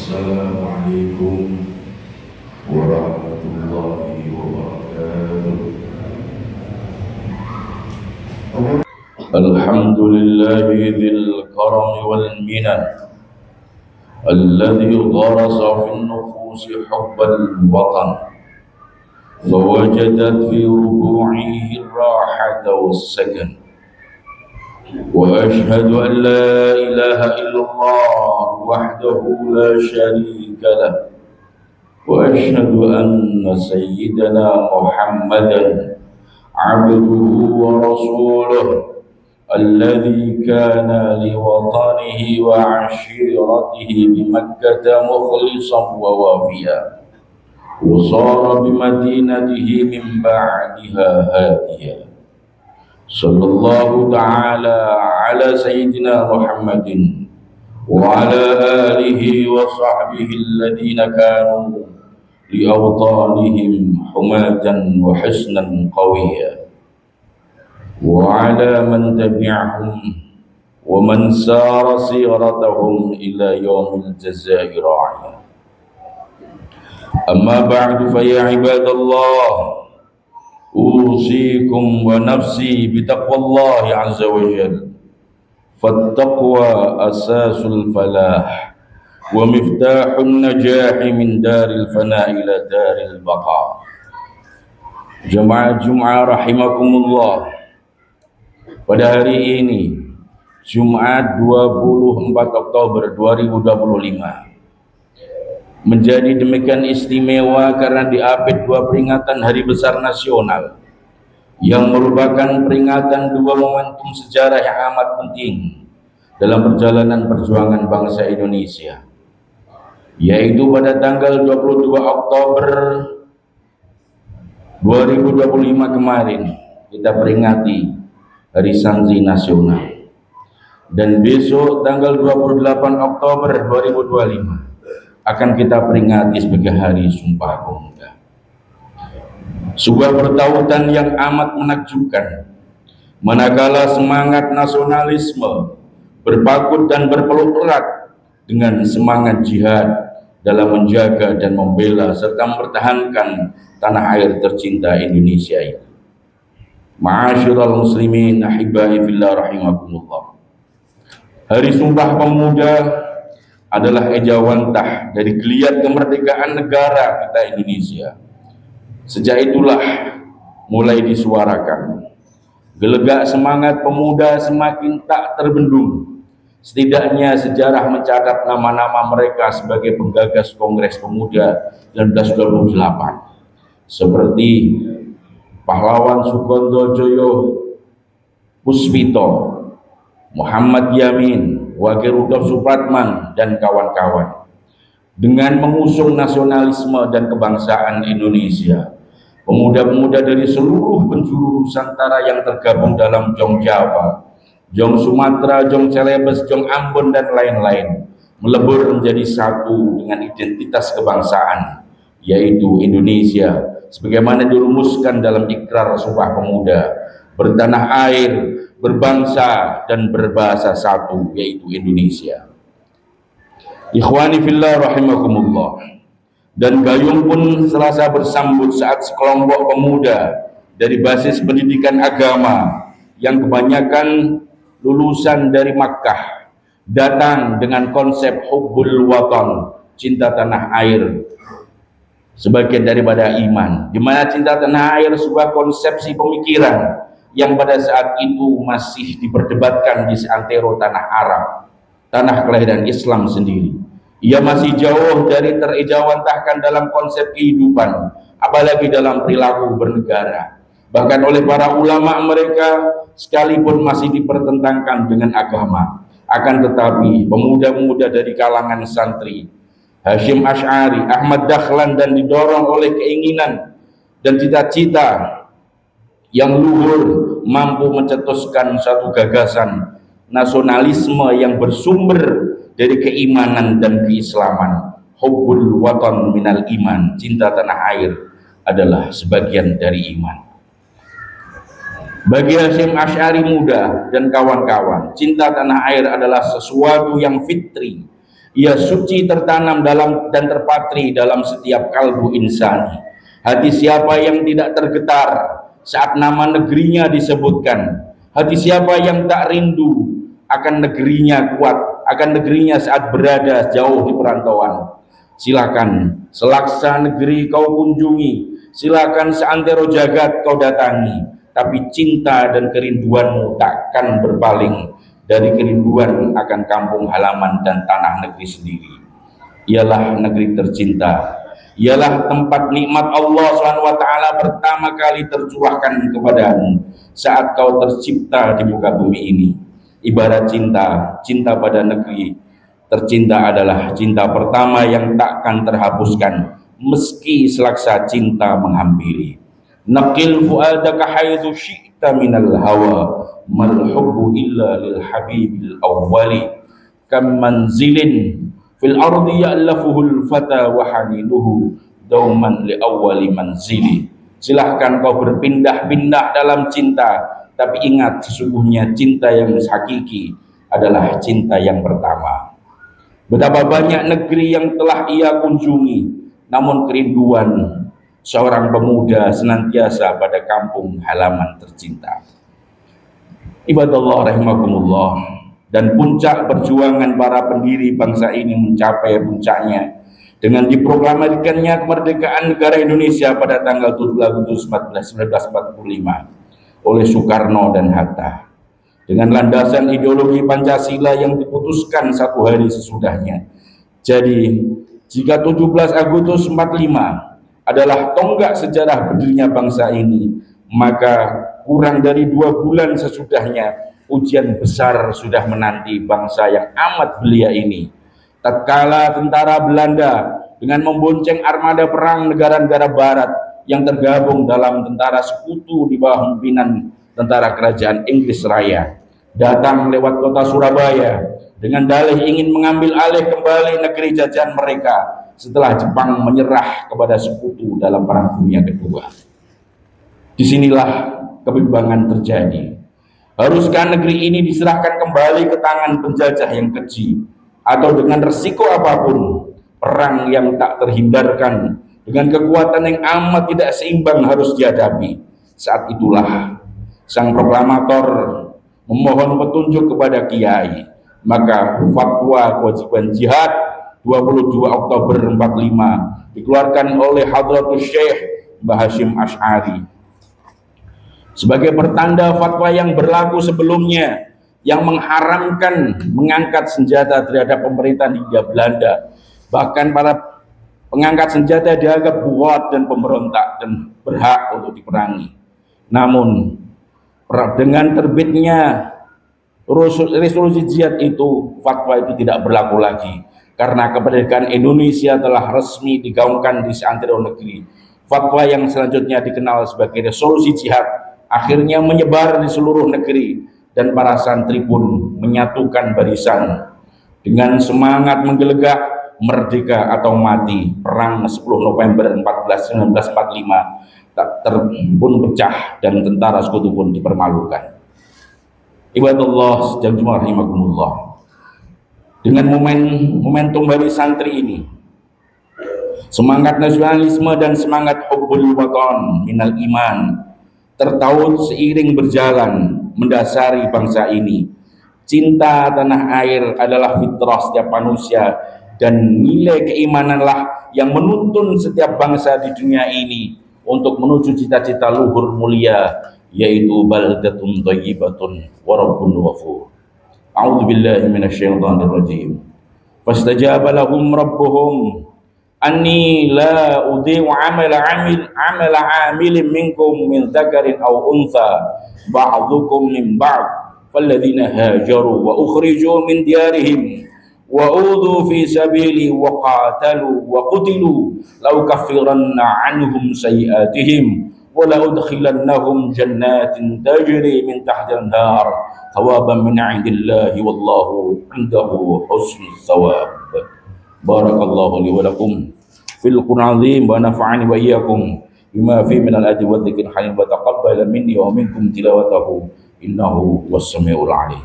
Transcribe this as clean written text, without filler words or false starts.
Assalamualaikum warahmatullahi wabarakatuh. Alhamdulillahi dzil karami wal minan alladzi gharasa fin nufusi hubbal watan fawajadat fi rubu'ihi ar-rahata was-sakan. وأشهد أن لا إله إلا الله وحده لا شريك له وأشهد أن سيدنا محمدا عبده ورسوله الذي كان لوطنه وعشيرته بمكة مخلصا ووافيا وصار بمدينته من بعدها هاديا. صلى الله تعالى على سيدنا محمد وعلى آله وصحبه الذين كانوا لأوطانهم حماة وحسنا قويا وعلى من تبعهم ومن سار سيرتهم إلى يوم الجزاء راعيا. أما بعد فيا عباد الله أوصيكم ونفسي بتقوى الله عز وجل فالتقوى أساس الفلاح ومفتاح النجاح من دار الفناء إلى دار البقاء. Jemaah Jumat rahimakumullah, pada hari ini Jumat 24 Oktober 2025 menjadi demikian istimewa karena diapit dua peringatan hari besar nasional yang merupakan peringatan dua momentum sejarah yang amat penting dalam perjalanan perjuangan bangsa Indonesia, yaitu pada tanggal 22 Oktober 2025 kemarin kita peringati Hari Santri Nasional, dan besok tanggal 28 Oktober 2025 akan kita peringati sebagai Hari Sumpah Pemuda. Sebuah pertautan yang amat menakjubkan, manakala semangat nasionalisme berpakut dan berpeluk erat dengan semangat jihad dalam menjaga dan membela serta mempertahankan tanah air tercinta Indonesia ini. Ma'asyiral muslimin ahibai fillah rahimakumullah. Hari Sumpah Pemuda adalah ejawantah dari geliat kemerdekaan negara kita Indonesia. Sejak itulah mulai disuarakan, gelegak semangat pemuda semakin tak terbendung. Setidaknya sejarah mencatat nama-nama mereka sebagai penggagas Kongres Pemuda 1928 seperti pahlawan Sukondojoyo Puspito, Muhammad Yamin, Wakil Rudolf Supratman dan kawan-kawan. Dengan mengusung nasionalisme dan kebangsaan Indonesia, pemuda-pemuda dari seluruh penjuru Nusantara yang tergabung dalam Jong Java, Jong Sumatera, Jong Celebes, Jong Ambon dan lain-lain melebur menjadi satu dengan identitas kebangsaan, yaitu Indonesia sebagaimana dirumuskan dalam Ikrar Sumpah Pemuda, bertanah air, berbangsa dan berbahasa satu, yaitu Indonesia. Ikhwani fillah rahimakumullah. Dan gayung pun Selasa bersambut saat sekelompok pemuda dari basis pendidikan agama yang kebanyakan lulusan dari Makkah datang dengan konsep hubbul watan, cinta tanah air, sebagian daripada iman, di mana cinta tanah air sebuah konsepsi pemikiran yang pada saat itu masih diperdebatkan di seantero tanah Arab, tanah kelahiran Islam sendiri. Ia masih jauh dari terejawantahkan dalam konsep kehidupan, apalagi dalam perilaku bernegara. Bahkan oleh para ulama mereka sekalipun masih dipertentangkan dengan agama. Akan tetapi pemuda-pemuda dari kalangan santri Hasyim Asy'ari, Ahmad Dahlan, dan didorong oleh keinginan dan cita-cita yang luhur mampu mencetuskan satu gagasan nasionalisme yang bersumber dari keimanan dan keislaman. Hubbul watan minal iman, cinta tanah air adalah sebagian dari iman. Bagi Hasyim Asy'ari muda dan kawan-kawan, cinta tanah air adalah sesuatu yang fitri Ia suci tertanam dalam dan terpatri dalam setiap kalbu insani. Hati siapa yang tidak tergetar saat nama negerinya disebutkan? Hati siapa yang tak rindu akan negerinya kuat, akan negerinya saat berada jauh di perantauan? Silakan selaksa negeri kau kunjungi, silakan seantero jagat kau datangi, tapi cinta dan kerinduanmu takkan berpaling dari kerinduan akan kampung halaman dan tanah negeri sendiri. Ialah negeri tercinta, ialah tempat nikmat Allah SWT pertama kali tercurahkan kepadamu saat kau tercipta di muka bumi ini. Ibarat cinta, cinta pada negeri tercinta adalah cinta pertama yang takkan terhapuskan meski selaksa cinta menghampiri. Naqil fuadaka haitsu syi'ta minal hawa mal hubbu illa lil habibil awwali kam manzilin fil ardi ya'lafuhul fata wa haninuhu dauman li awwali manzili. Silahkan kau berpindah-pindah dalam cinta, tapi ingat sesungguhnya cinta yang hakiki adalah cinta yang pertama. Betapa banyak negeri yang telah ia kunjungi, namun kerinduan seorang pemuda senantiasa pada kampung halaman tercinta. Ibadallah rahimakumullah, dan puncak perjuangan para pendiri bangsa ini mencapai puncaknya dengan diproklamirkannya kemerdekaan negara Indonesia pada tanggal 7 Agustus 1945 oleh Soekarno dan Hatta, dengan landasan ideologi Pancasila yang diputuskan satu hari sesudahnya. Jadi jika 17 Agustus 45 adalah tonggak sejarah berdirinya bangsa ini, maka kurang dari 2 bulan sesudahnya ujian besar sudah menanti bangsa yang amat belia ini. Tatkala tentara Belanda dengan membonceng armada perang negara-negara barat yang tergabung dalam tentara sekutu di bawah pimpinan tentara kerajaan Inggris Raya datang lewat kota Surabaya dengan dalih ingin mengambil alih kembali negeri jajahan mereka setelah Jepang menyerah kepada sekutu dalam Perang Dunia Kedua. Disinilah kebimbangan terjadi. Haruskah negeri ini diserahkan kembali ke tangan penjajah yang keji, atau dengan resiko apapun perang yang tak terhindarkan dengan kekuatan yang amat tidak seimbang harus dihadapi? Saat itulah sang proklamator memohon petunjuk kepada kiai, maka fatwa kewajiban jihad 22 Oktober 45 dikeluarkan oleh Hadratus Syekh Mbah Hasyim Asy'ari sebagai pertanda fatwa yang berlaku sebelumnya yang mengharamkan mengangkat senjata terhadap pemerintahan Hindia Belanda. Bahkan para pengangkat senjata dianggap buat dan pemberontak dan berhak untuk diperangi. Namun dengan terbitnya resolusi jihad itu, fatwa itu tidak berlaku lagi karena kemerdekaan Indonesia telah resmi digaungkan di seantero negeri. Fatwa yang selanjutnya dikenal sebagai resolusi jihad akhirnya menyebar di seluruh negeri, dan para santri pun menyatukan barisan dengan semangat menggelegak merdeka atau mati. Perang 10 November 1945 tak pun pecah dan tentara sekutu pun dipermalukan. Ibadallah sedang rahimakumullah, dengan momentum hari santri ini, semangat nasionalisme dan semangat hubbul watan minal iman tertaut seiring berjalan mendasari bangsa ini. Cinta tanah air adalah fitrah setiap manusia, dan nilai keimananlah yang menuntun setiap bangsa di dunia ini untuk menuju cita-cita luhur mulia, yaitu baldatun thayyibatun wa rabbun ghafur. A'udzu billahi minasyaitonir rajim. Fastajaba lahum rabbuhum anni la udhi'u amala amilin minkum min dzakarin aw untha ba'dukum min ba'd falladzina hajaru wa ukhriju min diyarihim wa udhu fi sabili wa qatalu wa qutilu law kaffiranna anhum sayiatihim wa la udkhilannahum jannatin tajri min tahtiha an-nar thawaban min 'indillahi wallahu 'indahu husnul thawab. Barakallahu li wa lakum fil Qur'anil azim wa nafa'ani wa iyyakum bima fi min al-ayati wa dzikril hakim wa taqabbala minni wa minkum tilawatahu innahu was-sami'ul 'alim.